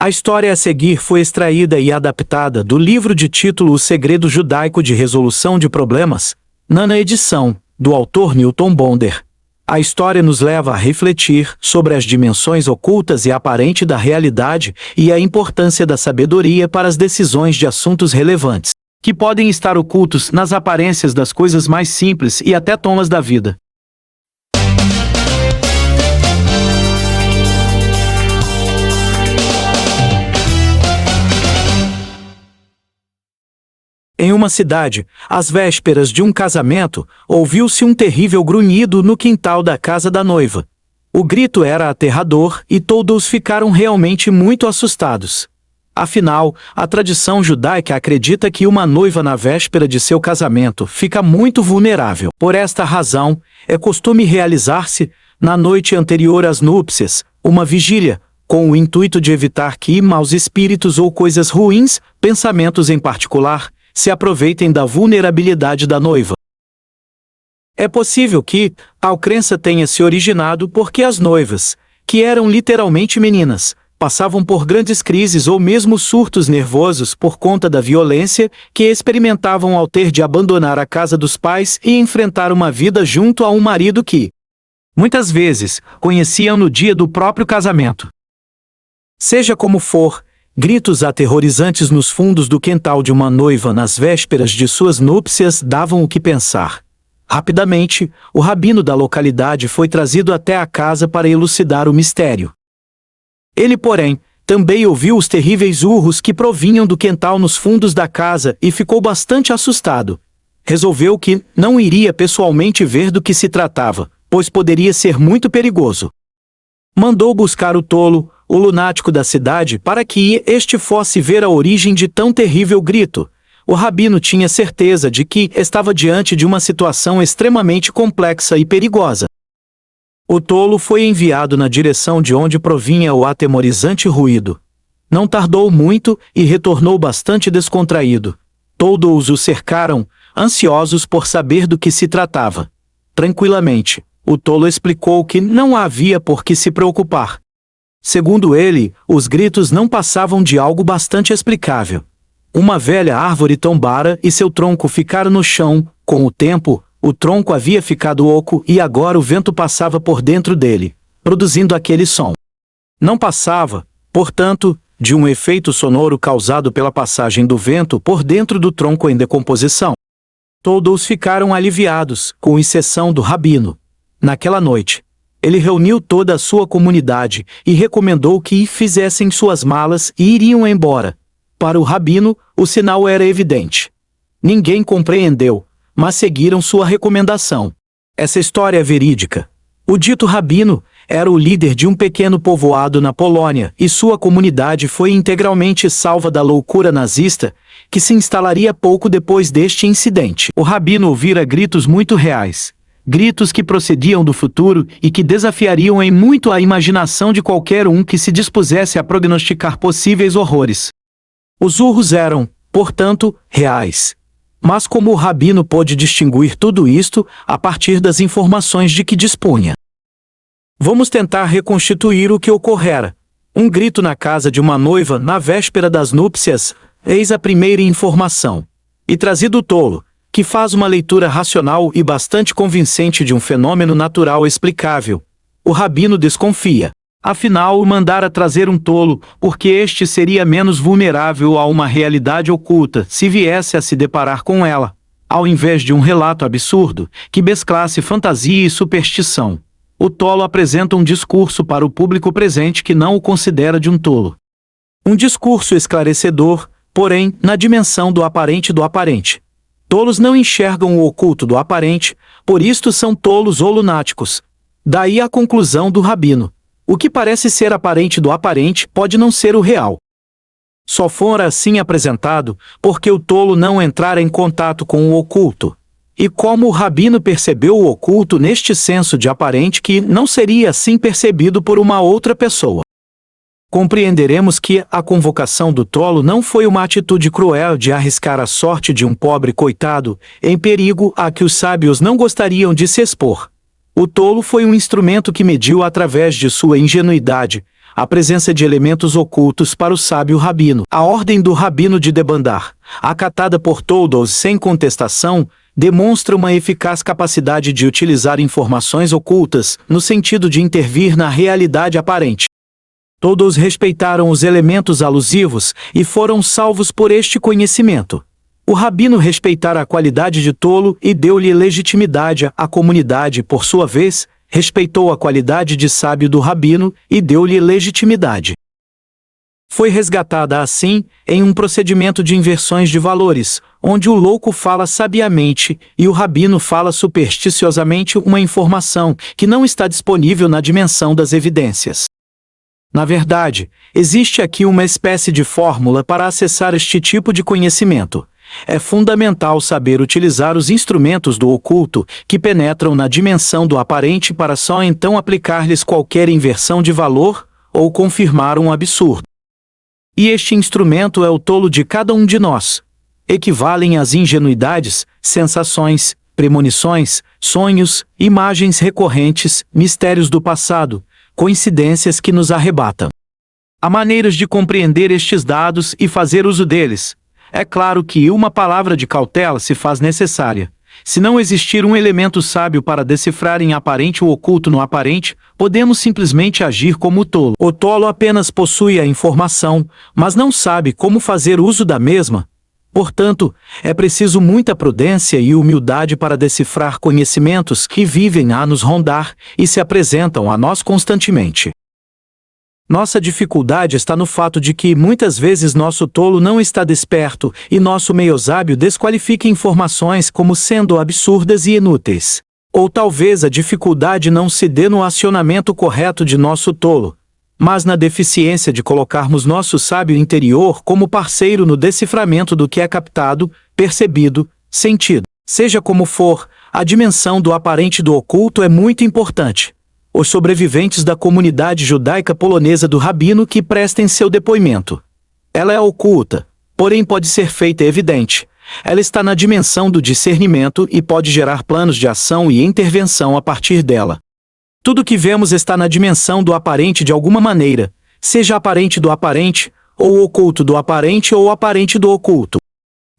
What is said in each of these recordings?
A história a seguir foi extraída e adaptada do livro de título O Segredo Judaico de Resolução de Problemas, nona edição, do autor Newton Bonder. A história nos leva a refletir sobre as dimensões ocultas e aparentes da realidade e a importância da sabedoria para as decisões de assuntos relevantes, que podem estar ocultos nas aparências das coisas mais simples e até tolas da vida. Em uma cidade, às vésperas de um casamento, ouviu-se um terrível grunhido no quintal da casa da noiva. O grito era aterrador e todos ficaram realmente muito assustados. Afinal, a tradição judaica acredita que uma noiva na véspera de seu casamento fica muito vulnerável. Por esta razão, é costume realizar-se, na noite anterior às núpcias, uma vigília, com o intuito de evitar que maus espíritos ou coisas ruins, pensamentos em particular, se aproveitem da vulnerabilidade da noiva. É possível que tal crença tenha se originado porque as noivas, que eram literalmente meninas, passavam por grandes crises ou mesmo surtos nervosos por conta da violência que experimentavam ao ter de abandonar a casa dos pais e enfrentar uma vida junto a um marido que, muitas vezes, conheciam no dia do próprio casamento. Seja como for, gritos aterrorizantes nos fundos do quintal de uma noiva nas vésperas de suas núpcias davam o que pensar. Rapidamente, o rabino da localidade foi trazido até a casa para elucidar o mistério. Ele, porém, também ouviu os terríveis urros que provinham do quintal nos fundos da casa e ficou bastante assustado. Resolveu que não iria pessoalmente ver do que se tratava, pois poderia ser muito perigoso. Mandou buscar o tolo, o lunático da cidade, para que este fosse ver a origem de tão terrível grito. O rabino tinha certeza de que estava diante de uma situação extremamente complexa e perigosa. O tolo foi enviado na direção de onde provinha o atemorizante ruído. Não tardou muito e retornou bastante descontraído. Todos o cercaram, ansiosos por saber do que se tratava. Tranquilamente, o tolo explicou que não havia por que se preocupar. Segundo ele, os gritos não passavam de algo bastante explicável. Uma velha árvore tombara e seu tronco ficara no chão. Com o tempo, o tronco havia ficado oco e agora o vento passava por dentro dele, produzindo aquele som. Não passava, portanto, de um efeito sonoro causado pela passagem do vento por dentro do tronco em decomposição. Todos ficaram aliviados, com exceção do rabino. Naquela noite, ele reuniu toda a sua comunidade e recomendou que fizessem suas malas e iriam embora. Para o rabino, o sinal era evidente. Ninguém compreendeu, mas seguiram sua recomendação. Essa história é verídica. O dito rabino era o líder de um pequeno povoado na Polônia e sua comunidade foi integralmente salva da loucura nazista, que se instalaria pouco depois deste incidente. O rabino ouvira gritos muito reais. Gritos que procediam do futuro e que desafiariam em muito a imaginação de qualquer um que se dispusesse a prognosticar possíveis horrores. Os urros eram, portanto, reais. Mas como o rabino pôde distinguir tudo isto a partir das informações de que dispunha? Vamos tentar reconstituir o que ocorrera. Um grito na casa de uma noiva na véspera das núpcias, eis a primeira informação. E trazido o tolo, que faz uma leitura racional e bastante convincente de um fenômeno natural explicável. O rabino desconfia. Afinal, mandara trazer um tolo, porque este seria menos vulnerável a uma realidade oculta se viesse a se deparar com ela, ao invés de um relato absurdo, que mesclasse fantasia e superstição. O tolo apresenta um discurso para o público presente que não o considera de um tolo. Um discurso esclarecedor, porém, na dimensão do aparente do aparente. Tolos não enxergam o oculto do aparente, por isto são tolos ou lunáticos. Daí a conclusão do rabino. O que parece ser aparente do aparente pode não ser o real. Só fora assim apresentado, porque o tolo não entrara em contato com o oculto. E como o rabino percebeu o oculto neste senso de aparente que não seria assim percebido por uma outra pessoa. Compreenderemos que a convocação do tolo não foi uma atitude cruel de arriscar a sorte de um pobre coitado, em perigo a que os sábios não gostariam de se expor. O tolo foi um instrumento que mediu através de sua ingenuidade, a presença de elementos ocultos para o sábio rabino. A ordem do rabino de debandar, acatada por todos sem contestação, demonstra uma eficaz capacidade de utilizar informações ocultas, no sentido de intervir na realidade aparente. Todos respeitaram os elementos alusivos e foram salvos por este conhecimento. O rabino respeitara a qualidade de tolo e deu-lhe legitimidade. A comunidade, por sua vez, respeitou a qualidade de sábio do rabino e deu-lhe legitimidade. Foi resgatada assim, em um procedimento de inversões de valores, onde o louco fala sabiamente e o rabino fala supersticiosamente uma informação que não está disponível na dimensão das evidências. Na verdade, existe aqui uma espécie de fórmula para acessar este tipo de conhecimento. É fundamental saber utilizar os instrumentos do oculto que penetram na dimensão do aparente para só então aplicar-lhes qualquer inversão de valor ou confirmar um absurdo. E este instrumento é o tolo de cada um de nós. Equivalem às ingenuidades, sensações, premonições, sonhos, imagens recorrentes, mistérios do passado, coincidências que nos arrebatam. Há maneiras de compreender estes dados e fazer uso deles. É claro que uma palavra de cautela se faz necessária. Se não existir um elemento sábio para decifrar em aparente o oculto no aparente, podemos simplesmente agir como o tolo. O tolo apenas possui a informação, mas não sabe como fazer uso da mesma. Portanto, é preciso muita prudência e humildade para decifrar conhecimentos que vivem a nos rondar e se apresentam a nós constantemente. Nossa dificuldade está no fato de que, muitas vezes, nosso tolo não está desperto e nosso meio-sábio desqualifica informações como sendo absurdas e inúteis. Ou talvez a dificuldade não se dê no acionamento correto de nosso tolo, mas na deficiência de colocarmos nosso sábio interior como parceiro no deciframento do que é captado, percebido, sentido. Seja como for, a dimensão do aparente do oculto é muito importante. Os sobreviventes da comunidade judaica polonesa do rabino que prestem seu depoimento. Ela é oculta, porém pode ser feita evidente. Ela está na dimensão do discernimento e pode gerar planos de ação e intervenção a partir dela. Tudo que vemos está na dimensão do aparente de alguma maneira, seja aparente do aparente, ou oculto do aparente ou aparente do oculto.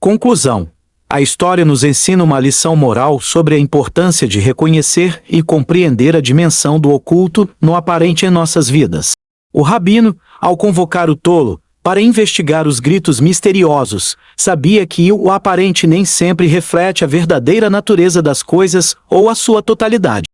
Conclusão. A história nos ensina uma lição moral sobre a importância de reconhecer e compreender a dimensão do oculto no aparente em nossas vidas. O rabino, ao convocar o tolo para investigar os gritos misteriosos, sabia que o aparente nem sempre reflete a verdadeira natureza das coisas ou a sua totalidade.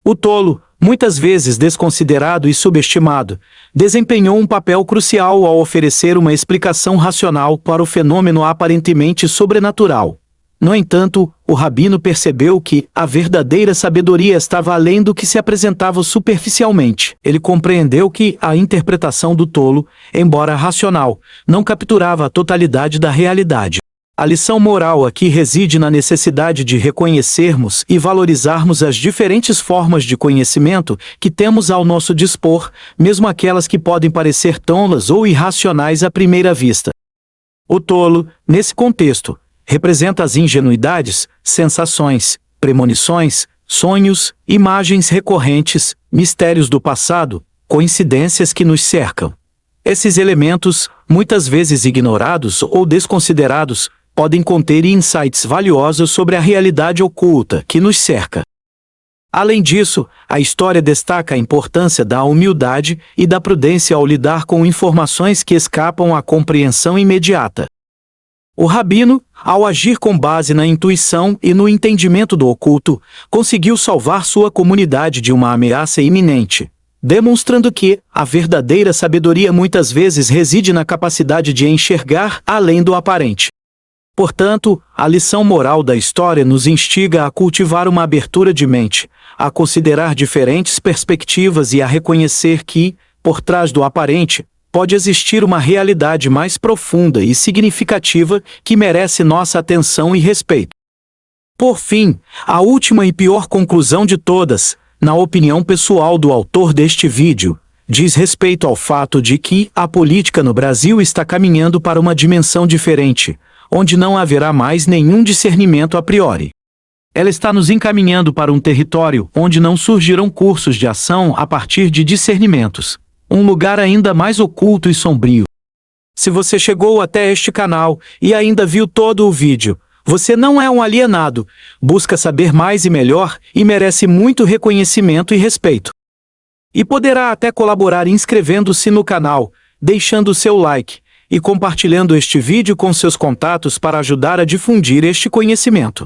O tolo, muitas vezes desconsiderado e subestimado, desempenhou um papel crucial ao oferecer uma explicação racional para o fenômeno aparentemente sobrenatural. No entanto, o rabino percebeu que a verdadeira sabedoria estava além do que se apresentava superficialmente. Ele compreendeu que a interpretação do tolo, embora racional, não capturava a totalidade da realidade. A lição moral aqui reside na necessidade de reconhecermos e valorizarmos as diferentes formas de conhecimento que temos ao nosso dispor, mesmo aquelas que podem parecer tolas ou irracionais à primeira vista. O tolo, nesse contexto, representa as ingenuidades, sensações, premonições, sonhos, imagens recorrentes, mistérios do passado, coincidências que nos cercam. Esses elementos, muitas vezes ignorados ou desconsiderados, podem conter insights valiosos sobre a realidade oculta que nos cerca. Além disso, a história destaca a importância da humildade e da prudência ao lidar com informações que escapam à compreensão imediata. O rabino, ao agir com base na intuição e no entendimento do oculto, conseguiu salvar sua comunidade de uma ameaça iminente, demonstrando que a verdadeira sabedoria muitas vezes reside na capacidade de enxergar além do aparente. Portanto, a lição moral da história nos instiga a cultivar uma abertura de mente, a considerar diferentes perspectivas e a reconhecer que, por trás do aparente, pode existir uma realidade mais profunda e significativa que merece nossa atenção e respeito. Por fim, a última e pior conclusão de todas, na opinião pessoal do autor deste vídeo, diz respeito ao fato de que a política no Brasil está caminhando para uma dimensão diferente, onde não haverá mais nenhum discernimento a priori. Ela está nos encaminhando para um território onde não surgirão cursos de ação a partir de discernimentos, um lugar ainda mais oculto e sombrio. Se você chegou até este canal e ainda viu todo o vídeo, você não é um alienado, busca saber mais e melhor e merece muito reconhecimento e respeito. E poderá até colaborar inscrevendo-se no canal, deixando seu like e compartilhando este vídeo com seus contatos para ajudar a difundir este conhecimento.